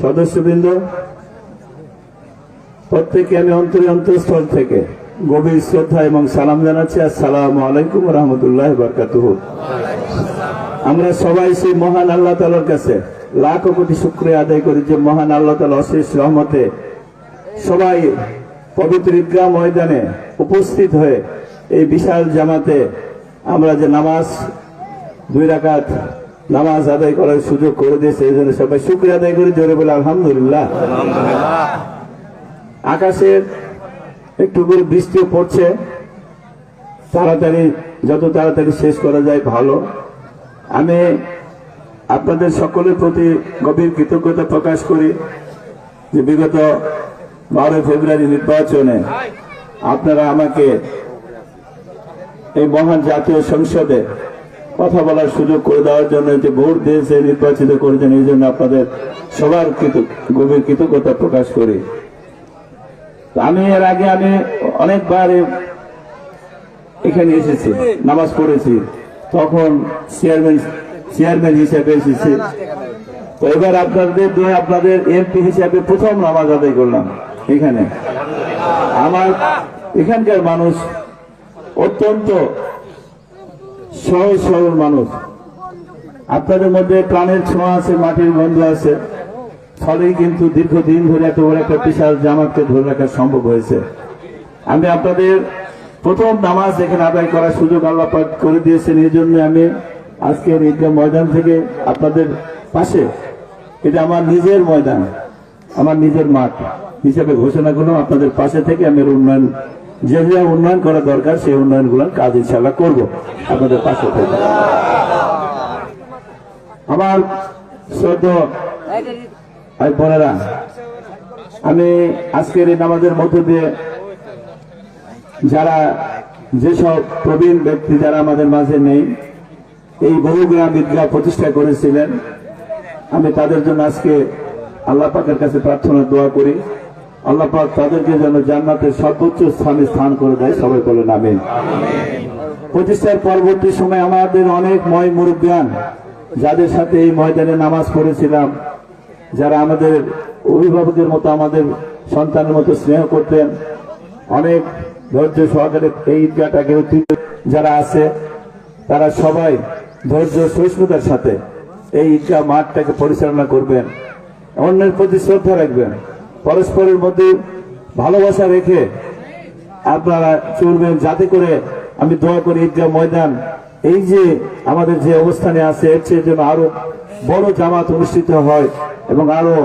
সদস্যবৃন্দ, প্রত্যেকে আমি অন্তঃস্থল থেকে গভীর শ্রদ্ধা এবং সালাম জানাচ্ছি। আসসালামু আলাইকুম ওয়া রাহমাতুল্লাহি ওয়া বারাকাতুহু। আমরা সবাই সেই মহান আল্লাহ তাআলার কাছে লাখ কোটি শুকরিয়া আদায় করি যে মহান আল্লাহ তাআলা অশেষ রহমতে সবাই পবিত্র ঈদগাহ ময়দানে উপস্থিত হয়ে এই বিশাল জামাতে আমরা যে নামাজ 2 রাকাত নামাজ আদায় করার সুযোগ করে দিয়েছে, এই জন্য সবাই শুকরিয়া আদায় করি, জোরে বলে আলহামদুলিল্লাহ। আকাশের একটু করে বৃষ্টিও পড়ছে, যত তাড়াতাড়ি শেষ করা যায় ভালো। আমি আপনাদের সকলের প্রতি গভীর কৃতজ্ঞতা প্রকাশ করি যে বিগত 12 ফেব্রুয়ারি নির্বাচনে আপনারা আমাকে এই মহান জাতীয় সংসদে কথা বলার সুযোগ করে দেওয়ার জন্য, যে ভোট দিয়েছে নির্বাচিত করেছেন, এই জন্য আপনাদের সবার গভীর কৃতজ্ঞতা প্রকাশ করি। আমি এর আগে অনেকবার এখানে এসেছি, নামাজ পড়েছি, তখন চেয়ারম্যান হিসেবে এসেছি। তো এবার আপনাদের এমপি হিসেবে প্রথম নামাজ আদায় করলাম এখানে। আমার এখানকার মানুষ অত্যন্ত সহজ সরল মানুষ। আপনাদের মধ্যে প্রাণের ছোঁয়া আছে, মাটির গন্ধ আছে, ফলেই কিন্তু দীর্ঘদিন ধরে এত বড় একটা বিশাল জামাতকে ধরে রাখা সম্ভব হয়েছে। আমি আপনাদের প্রথম নামাজ এখানে আদায় করার সুযোগ আল্লাহ পাক করে দিয়েছেন, এই জন্য আমি আজকের ঈদগাহ ময়দান থেকে আপনাদের পাশে, এটা আমার নিজের ময়দান, আমার নিজের মাঠ হিসেবে ঘোষণা করলাম। আপনাদের পাশে থেকে আমি উন্নয়ন, যে উন্নয়ন করা দরকার সেই উন্নয়নগুলোর কাজ ইনশাআল্লাহ করব আপনাদের পাশে থেকে। আমার শ্রদ্ধেয় ভাই বোনেরা, আমি আজকের এই নামাজের মধ্য দিয়ে যেসব প্রবীণ ব্যক্তি যারা আমাদের মাঝে নেই, এই বহুগ্রাম ঈদগাহ প্রতিষ্ঠা করেছিলেন, আমি তাদের জন্য আজকে আল্লাহ পাকের কাছে প্রার্থনা দোয়া করি, আল্লাহ পাক তাদেরকে যেন জান্নাতের সর্বোচ্চ স্থানে স্থান করে দেয়। সবাই বলেন আমিন। প্রতিষ্ঠার পরবর্তী সময় আমাদের অনেক মুরব্বিয়ান, যাদের সাথে এই ময়দানে নামাজ পড়েছিলাম, যারা আমাদের অভিভাবকের মতো, আমাদের সন্তানের মতো স্নেহ করতেন, অনেক ধৈর্য সহকারে এই ঈদগাহটাকে যারা আছে, তারা সবাই ধৈর্য সহিষ্ণুতার সাথে এই ঈদগাহ মাঠটাকে পরিচালনা করবেন, অন্যের প্রতি শ্রদ্ধা রাখবেন, পরস্পরের মধ্যে ভালোবাসা রেখে আপনারা চলবেন, যাতে করে আমি দোয়া করি ঈদগাহ ময়দান এই যে আমাদের যে অবস্থানে আছে, এর চেয়ে যেন আরো বড় জামাত অনুষ্ঠিত হয় এবং আরো